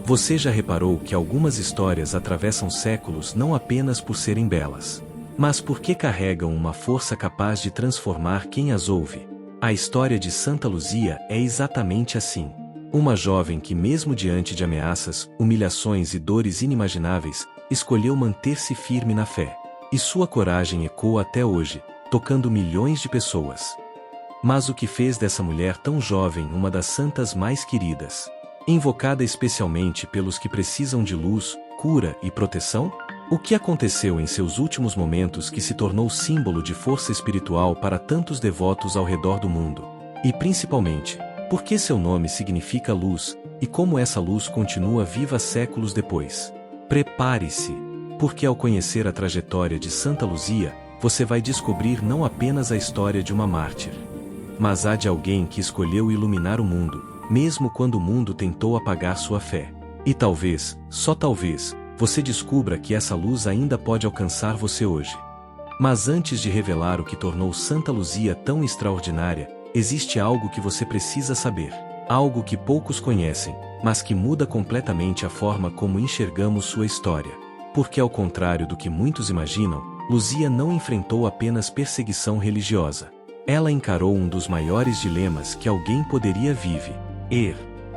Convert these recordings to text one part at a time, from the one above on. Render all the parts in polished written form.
Você já reparou que algumas histórias atravessam séculos não apenas por serem belas, mas porque carregam uma força capaz de transformar quem as ouve? A história de Santa Luzia é exatamente assim. Uma jovem que, mesmo diante de ameaças, humilhações e dores inimagináveis, escolheu manter-se firme na fé. E sua coragem ecoa até hoje, tocando milhões de pessoas. Mas o que fez dessa mulher tão jovem uma das santas mais queridas? Invocada especialmente pelos que precisam de luz, cura e proteção? O que aconteceu em seus últimos momentos que se tornou símbolo de força espiritual para tantos devotos ao redor do mundo? E principalmente, por que seu nome significa luz, e como essa luz continua viva séculos depois? Prepare-se, porque ao conhecer a trajetória de Santa Luzia, você vai descobrir não apenas a história de uma mártir, mas a de alguém que escolheu iluminar o mundo, mesmo quando o mundo tentou apagar sua fé. E talvez, só talvez, você descubra que essa luz ainda pode alcançar você hoje. Mas antes de revelar o que tornou Santa Luzia tão extraordinária, existe algo que você precisa saber. Algo que poucos conhecem, mas que muda completamente a forma como enxergamos sua história. Porque ao contrário do que muitos imaginam, Luzia não enfrentou apenas perseguição religiosa. Ela encarou um dos maiores dilemas que alguém poderia viver.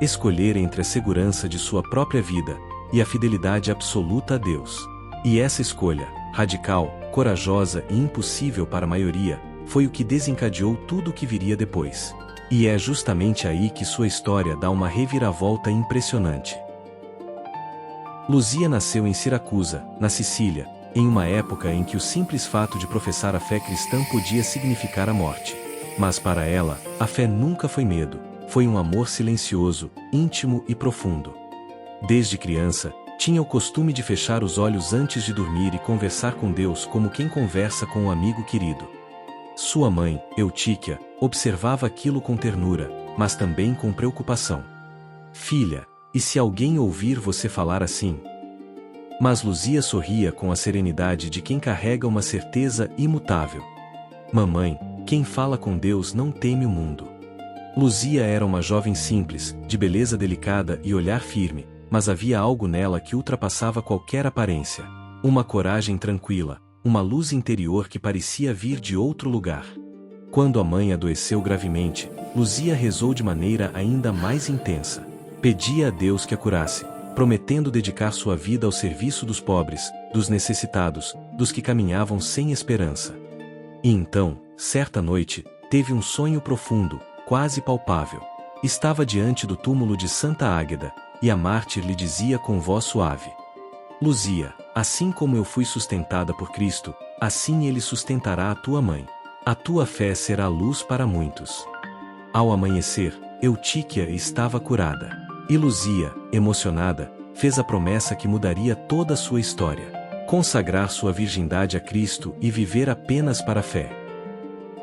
Escolher entre a segurança de sua própria vida e a fidelidade absoluta a Deus. E essa escolha, radical, corajosa e impossível para a maioria, foi o que desencadeou tudo o que viria depois. E é justamente aí que sua história dá uma reviravolta impressionante. Luzia nasceu em Siracusa, na Sicília, em uma época em que o simples fato de professar a fé cristã podia significar a morte. Mas para ela, a fé nunca foi medo. Foi um amor silencioso, íntimo e profundo. Desde criança, tinha o costume de fechar os olhos antes de dormir e conversar com Deus como quem conversa com um amigo querido. Sua mãe, Eutíquia, observava aquilo com ternura, mas também com preocupação. Filha, e se alguém ouvir você falar assim? Mas Luzia sorria com a serenidade de quem carrega uma certeza imutável. Mamãe, quem fala com Deus não teme o mundo. Luzia era uma jovem simples, de beleza delicada e olhar firme, mas havia algo nela que ultrapassava qualquer aparência. Uma coragem tranquila, uma luz interior que parecia vir de outro lugar. Quando a mãe adoeceu gravemente, Luzia rezou de maneira ainda mais intensa. Pedia a Deus que a curasse, prometendo dedicar sua vida ao serviço dos pobres, dos necessitados, dos que caminhavam sem esperança. E então, certa noite, teve um sonho profundo, quase palpável. Estava diante do túmulo de Santa Águeda, e a mártir lhe dizia com voz suave: Luzia, assim como eu fui sustentada por Cristo, assim Ele sustentará a tua mãe. A tua fé será luz para muitos. Ao amanhecer, Eutíquia estava curada. E Luzia, emocionada, fez a promessa que mudaria toda a sua história: consagrar sua virgindade a Cristo e viver apenas para a fé.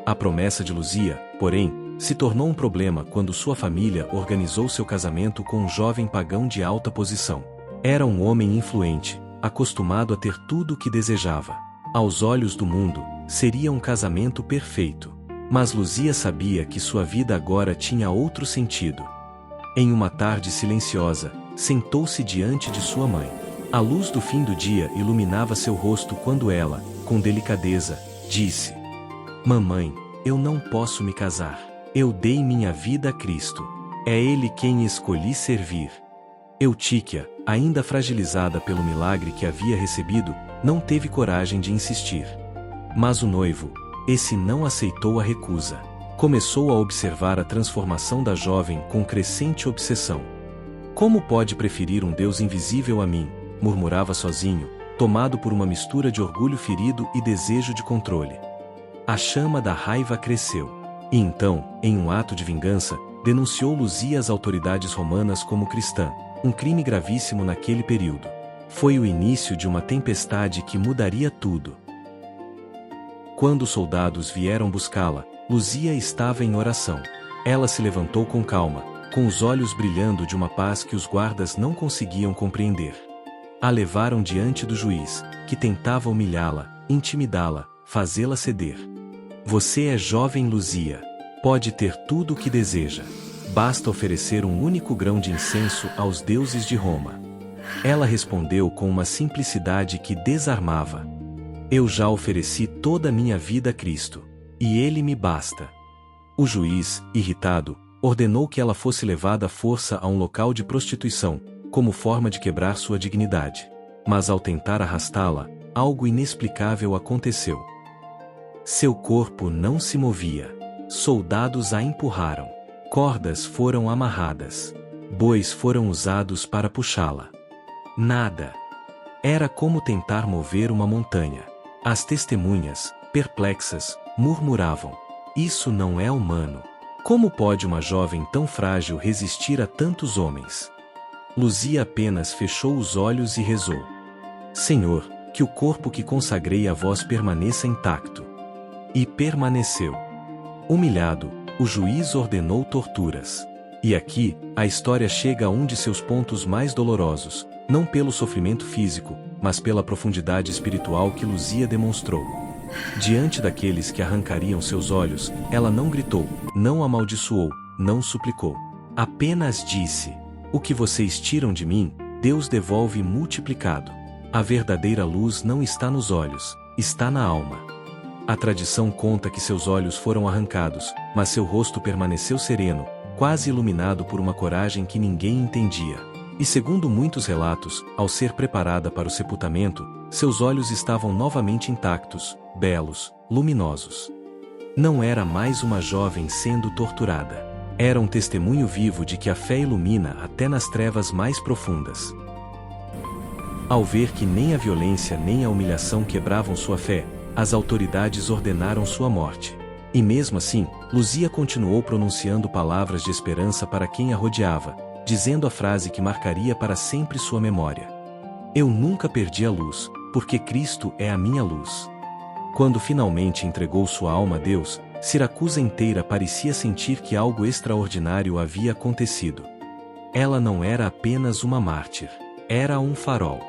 A promessa de Luzia, porém, se tornou um problema quando sua família organizou seu casamento com um jovem pagão de alta posição. Era um homem influente, acostumado a ter tudo o que desejava. Aos olhos do mundo, seria um casamento perfeito. Mas Luzia sabia que sua vida agora tinha outro sentido. Em uma tarde silenciosa, sentou-se diante de sua mãe. A luz do fim do dia iluminava seu rosto quando ela, com delicadeza, disse: Mamãe, eu não posso me casar. Eu dei minha vida a Cristo. É Ele quem escolhi servir. Eutíquia, ainda fragilizada pelo milagre que havia recebido, não teve coragem de insistir. Mas o noivo, esse não aceitou a recusa. Começou a observar a transformação da jovem com crescente obsessão. Como pode preferir um Deus invisível a mim? Murmurava sozinho, tomado por uma mistura de orgulho ferido e desejo de controle. A chama da raiva cresceu. E então, em um ato de vingança, denunciou Luzia às autoridades romanas como cristã, um crime gravíssimo naquele período. Foi o início de uma tempestade que mudaria tudo. Quando os soldados vieram buscá-la, Luzia estava em oração. Ela se levantou com calma, com os olhos brilhando de uma paz que os guardas não conseguiam compreender. A levaram diante do juiz, que tentava humilhá-la, intimidá-la, fazê-la ceder. Você é jovem Luzia. Pode ter tudo o que deseja. Basta oferecer um único grão de incenso aos deuses de Roma. Ela respondeu com uma simplicidade que desarmava. Eu já ofereci toda a minha vida a Cristo, e ele me basta. O juiz, irritado, ordenou que ela fosse levada à força a um local de prostituição, como forma de quebrar sua dignidade. Mas ao tentar arrastá-la, algo inexplicável aconteceu. Seu corpo não se movia. Soldados a empurraram. Cordas foram amarradas. Bois foram usados para puxá-la. Nada. Era como tentar mover uma montanha. As testemunhas, perplexas, murmuravam: isso não é humano. Como pode uma jovem tão frágil resistir a tantos homens? Luzia apenas fechou os olhos e rezou: Senhor, que o corpo que consagrei a vós permaneça intacto. E permaneceu. Humilhado, o juiz ordenou torturas. E aqui, a história chega a um de seus pontos mais dolorosos, não pelo sofrimento físico, mas pela profundidade espiritual que Luzia demonstrou. Diante daqueles que arrancariam seus olhos, ela não gritou, não amaldiçoou, não suplicou. Apenas disse: o que vocês tiram de mim, Deus devolve multiplicado. A verdadeira luz não está nos olhos, está na alma. A tradição conta que seus olhos foram arrancados, mas seu rosto permaneceu sereno, quase iluminado por uma coragem que ninguém entendia. E segundo muitos relatos, ao ser preparada para o sepultamento, seus olhos estavam novamente intactos, belos, luminosos. Não era mais uma jovem sendo torturada. Era um testemunho vivo de que a fé ilumina até nas trevas mais profundas. Ao ver que nem a violência nem a humilhação quebravam sua fé, as autoridades ordenaram sua morte. E mesmo assim, Luzia continuou pronunciando palavras de esperança para quem a rodeava, dizendo a frase que marcaria para sempre sua memória: eu nunca perdi a luz, porque Cristo é a minha luz. Quando finalmente entregou sua alma a Deus, Siracusa inteira parecia sentir que algo extraordinário havia acontecido. Ela não era apenas uma mártir, era um farol.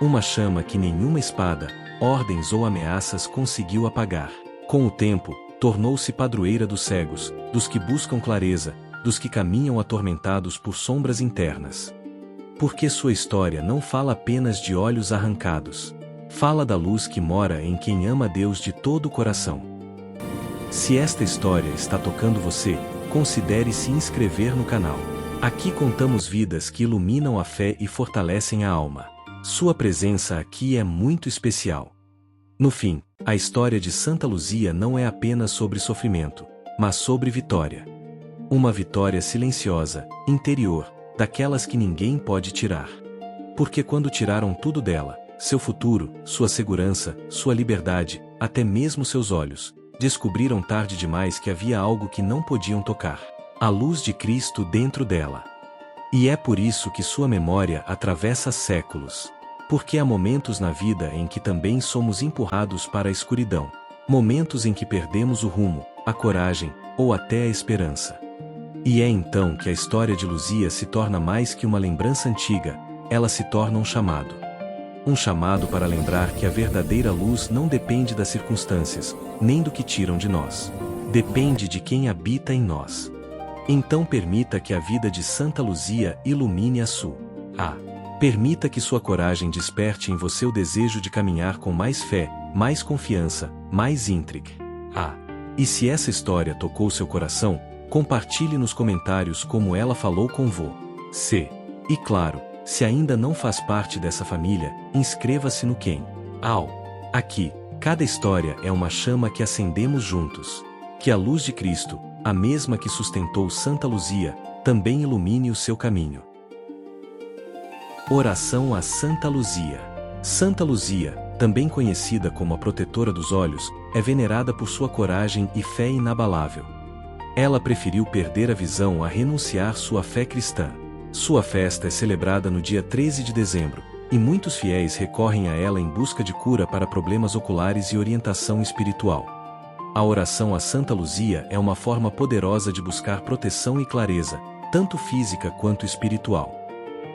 Uma chama que nenhuma espada, ordens ou ameaças conseguiu apagar. Com o tempo, tornou-se padroeira dos cegos, dos que buscam clareza, dos que caminham atormentados por sombras internas. Porque sua história não fala apenas de olhos arrancados. Fala da luz que mora em quem ama Deus de todo o coração. Se esta história está tocando você, considere se inscrever no canal. Aqui contamos vidas que iluminam a fé e fortalecem a alma. Sua presença aqui é muito especial. No fim, a história de Santa Luzia não é apenas sobre sofrimento, mas sobre vitória. Uma vitória silenciosa, interior, daquelas que ninguém pode tirar. Porque quando tiraram tudo dela, seu futuro, sua segurança, sua liberdade, até mesmo seus olhos, descobriram tarde demais que havia algo que não podiam tocar: a luz de Cristo dentro dela. E é por isso que sua memória atravessa séculos. Porque há momentos na vida em que também somos empurrados para a escuridão. Momentos em que perdemos o rumo, a coragem, ou até a esperança. E é então que a história de Luzia se torna mais que uma lembrança antiga, ela se torna um chamado. Um chamado para lembrar que a verdadeira luz não depende das circunstâncias, nem do que tiram de nós. Depende de quem habita em nós. Então permita que a vida de Santa Luzia ilumine a sua. Permita que sua coragem desperte em você o desejo de caminhar com mais fé, mais confiança, mais íntriga. E se essa história tocou seu coração, compartilhe nos comentários como ela falou com você. E claro, se ainda não faz parte dessa família, inscreva-se no canal. Aqui, cada história é uma chama que acendemos juntos. Que a luz de Cristo, a mesma que sustentou Santa Luzia, também ilumine o seu caminho. Oração a Santa Luzia. Santa Luzia, também conhecida como a protetora dos olhos, é venerada por sua coragem e fé inabalável. Ela preferiu perder a visão a renunciar sua fé cristã. Sua festa é celebrada no dia 13 de dezembro, e muitos fiéis recorrem a ela em busca de cura para problemas oculares e orientação espiritual. A oração a Santa Luzia é uma forma poderosa de buscar proteção e clareza, tanto física quanto espiritual.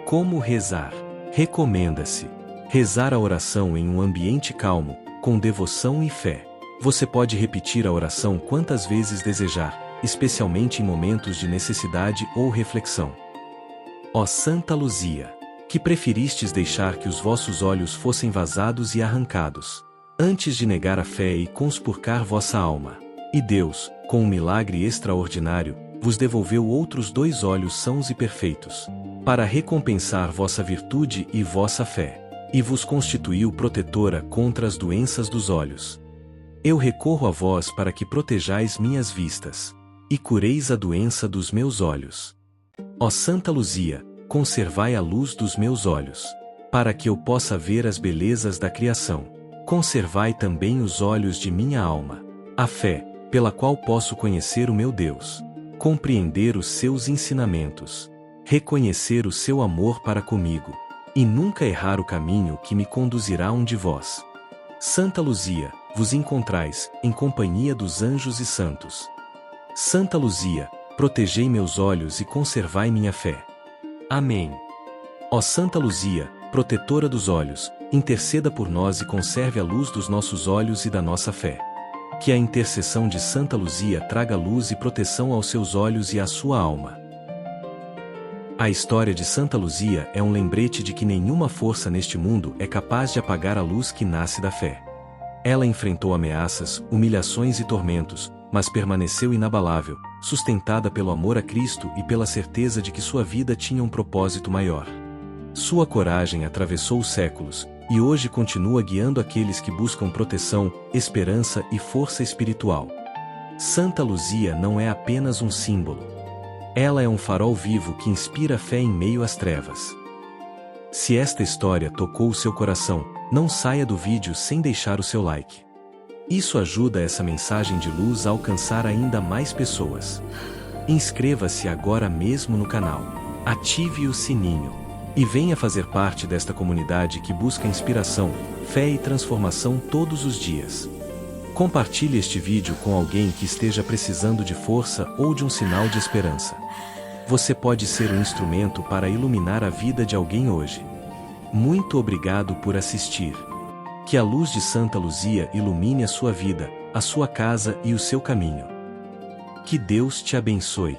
Como rezar? Recomenda-se rezar a oração em um ambiente calmo, com devoção e fé. Você pode repetir a oração quantas vezes desejar, especialmente em momentos de necessidade ou reflexão. Ó Santa Luzia, que preferistes deixar que os vossos olhos fossem vazados e arrancados, antes de negar a fé e conspurcar vossa alma. E Deus, com um milagre extraordinário, vos devolveu outros 2 olhos sãos e perfeitos, para recompensar vossa virtude e vossa fé, e vos constituiu protetora contra as doenças dos olhos. Eu recorro a vós para que protejais minhas vistas, e cureis a doença dos meus olhos. Ó Santa Luzia, conservai a luz dos meus olhos, para que eu possa ver as belezas da criação. Conservai também os olhos de minha alma, a fé, pela qual posso conhecer o meu Deus, compreender os seus ensinamentos, reconhecer o seu amor para comigo, e nunca errar o caminho que me conduzirá onde vós, Santa Luzia, vos encontrais, em companhia dos anjos e santos. Santa Luzia, protegei meus olhos e conservai minha fé. Amém. Ó Santa Luzia, protetora dos olhos, interceda por nós e conserve a luz dos nossos olhos e da nossa fé. Que a intercessão de Santa Luzia traga luz e proteção aos seus olhos e à sua alma. A história de Santa Luzia é um lembrete de que nenhuma força neste mundo é capaz de apagar a luz que nasce da fé. Ela enfrentou ameaças, humilhações e tormentos, mas permaneceu inabalável, sustentada pelo amor a Cristo e pela certeza de que sua vida tinha um propósito maior. Sua coragem atravessou os séculos, e hoje continua guiando aqueles que buscam proteção, esperança e força espiritual. Santa Luzia não é apenas um símbolo. Ela é um farol vivo que inspira fé em meio às trevas. Se esta história tocou o seu coração, não saia do vídeo sem deixar o seu like. Isso ajuda essa mensagem de luz a alcançar ainda mais pessoas. Inscreva-se agora mesmo no canal. Ative o sininho. E venha fazer parte desta comunidade que busca inspiração, fé e transformação todos os dias. Compartilhe este vídeo com alguém que esteja precisando de força ou de um sinal de esperança. Você pode ser um instrumento para iluminar a vida de alguém hoje. Muito obrigado por assistir. Que a luz de Santa Luzia ilumine a sua vida, a sua casa e o seu caminho. Que Deus te abençoe.